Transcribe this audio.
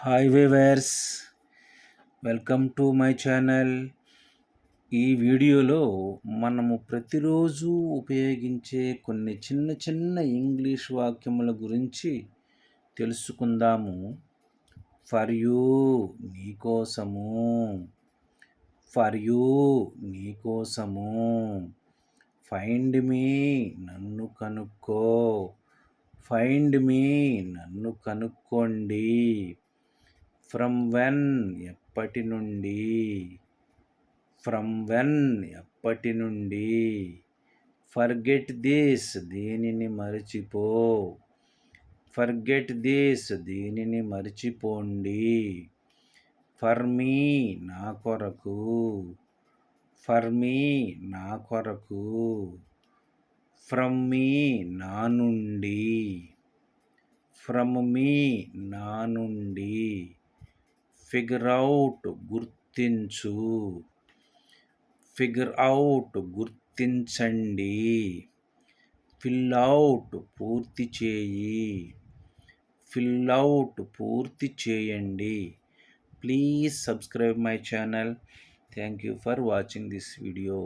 Hi weavers, welcome to my channel. ఈ వీడియోలో మనము ప్రతిరోజు ఉపయోగించే కొన్ని చిన్న చిన్న ఇంగ్లీష్ వాక్యముల గురించి తెలుసుకుందాము. ఫర్ యూ, నీకోసము. ఫర్ యూ, నీకోసము. ఫైండ్ మీ, నన్ను కనుక్కో. ఫైండ్ మీ, నన్ను కనుక్కోండి. ఫ్రమ్ వెన్, ఎప్పటి నుండి. ఫ్రమ్ వెన్, ఎప్పటి నుండి. ఫర్గెట్ దిస్, దీనిని మరచిపో. ఫర్గెట్ దిస్, దీనిని మరచిపోండి. ఫర్ మీ, నా కొరకు. ఫర్ మీ, నా కొరకు. ఫ్రమ్ మీ, నా నుండి. ఫ్రమ్ మీ, నా నుండి. ఫిగర్ అవుట్, గుర్తించు. ఫిగర్ అవుట్, గుర్తించండి. ఫిల్ అవుట్, పూర్తి చేయి. ఫిల్ అవుట్, పూర్తి చేయండి. Please subscribe my channel. Thank you for watching this video.